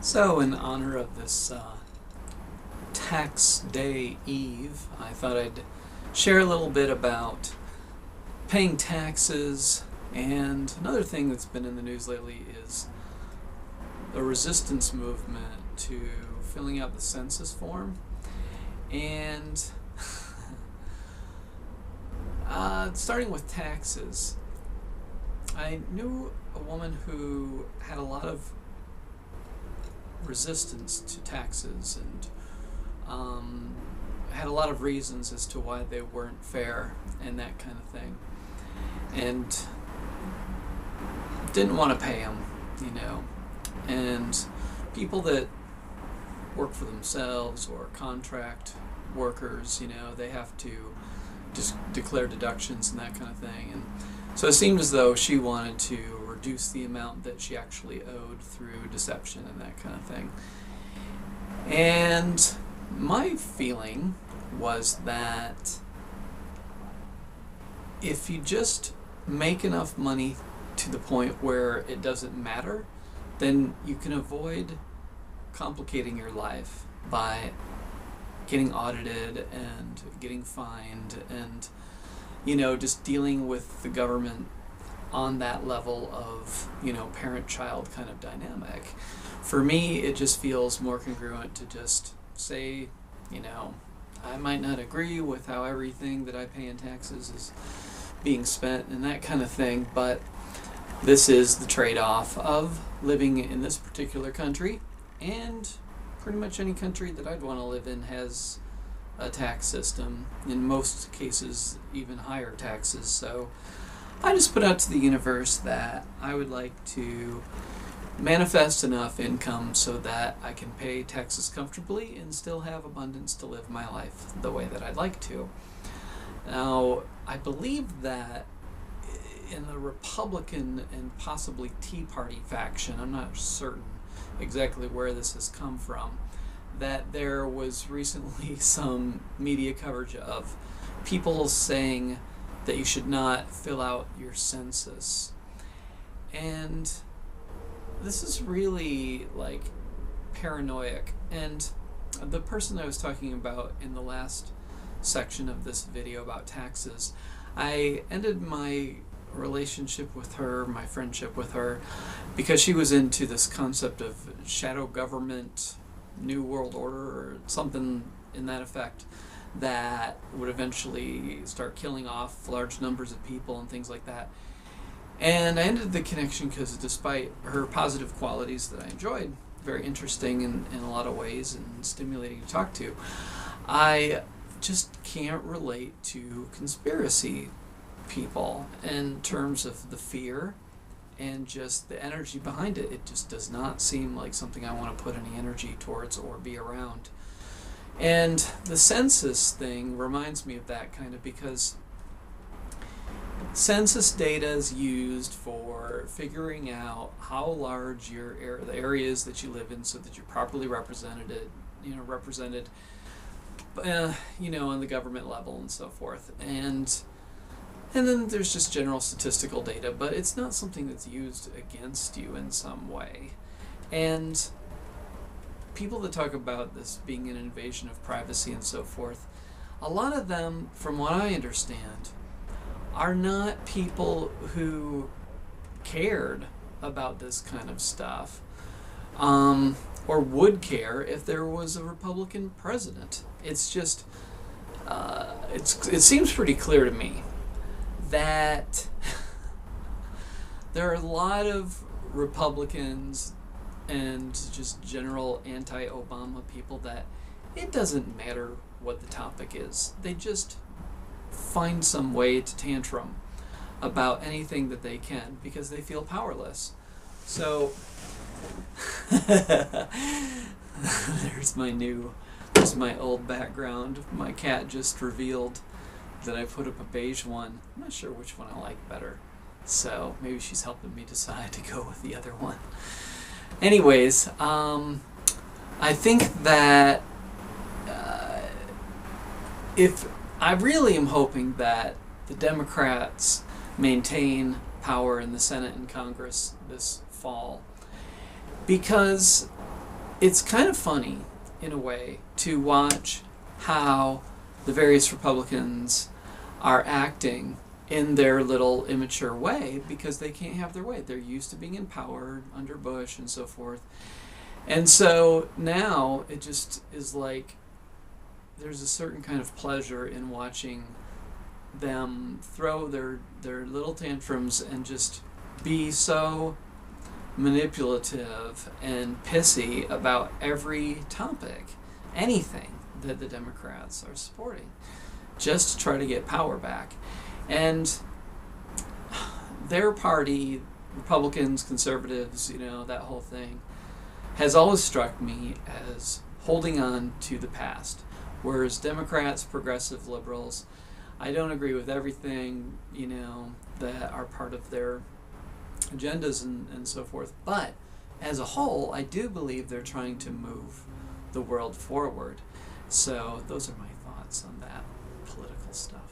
So, in honor of this Tax Day Eve, I thought I'd share a little bit about paying taxes, and another thing that's been in the news lately is the resistance movement to filling out the census form. And starting with taxes, I knew a woman who had a lot of resistance to taxes and had a lot of reasons as to why they weren't fair and that kind of thing, and didn't want to pay them, and people that work for themselves or contract workers, they have to just declare deductions and that kind of thing. And so it seemed as though she wanted to reduce the amount that she actually owed through deception and that kind of thing. And my feeling was that if you just make enough money to the point where it doesn't matter, then you can avoid complicating your life by getting audited and getting fined and just dealing with the government on that level of parent-child kind of dynamic. For me, it just feels more congruent to just say, I might not agree with how everything that I pay in taxes is being spent and that kind of thing, but this is the trade-off of living in this particular country, and pretty much any country that I'd want to live in has a tax system, in most cases even higher taxes. So I just put out to the universe that I would like to manifest enough income so that I can pay taxes comfortably and still have abundance to live my life the way that I'd like to. Now, I believe that in the Republican and possibly Tea Party faction, I'm not certain exactly where this has come from, that there was recently some media coverage of people saying that you should not fill out your census. And this is really paranoid. And the person I was talking about in the last section of this video about taxes, I ended my relationship with her, my friendship with her, because she was into this concept of shadow government, New World Order, or something in that effect, that would eventually start killing off large numbers of people and things like that. And I ended the connection because despite her positive qualities that I enjoyed, very interesting in a lot of ways and stimulating to talk to, I just can't relate to conspiracy people in terms of the fear and just the energy behind it. It just does not seem like something I want to put any energy towards or be around. And the census thing reminds me of that kind of, because census data is used for figuring out how large the areas that you live in, so that you're properly represented on the government level and so forth. And then there's just general statistical data, but it's not something that's used against you in some way. And people that talk about this being an invasion of privacy and so forth, a lot of them, from what I understand, are not people who cared about this kind of stuff, or would care if there was a Republican president. It's just, it seems pretty clear to me that there are a lot of Republicans and just general anti-Obama people that it doesn't matter what the topic is. They just find some way to tantrum about anything that they can because they feel powerless. So there's my old background. My cat just revealed that I put up a beige one. I'm not sure which one I like better, so maybe she's helping me decide to go with the other one. Anyways, I think that if I really am hoping that the Democrats maintain power in the Senate and Congress this fall, because it's kind of funny, in a way, to watch how the various Republicans are acting in their little immature way because they can't have their way. They're used to being in power under Bush and so forth. And so now it just is like there's a certain kind of pleasure in watching them throw their little tantrums and just be so manipulative and pissy about every topic, anything that the Democrats are supporting, just to try to get power back. And their party, Republicans, conservatives, that whole thing, has always struck me as holding on to the past. Whereas Democrats, progressive liberals, I don't agree with everything, that are part of their agendas and so forth. But as a whole, I do believe they're trying to move the world forward. So those are my thoughts on that political stuff.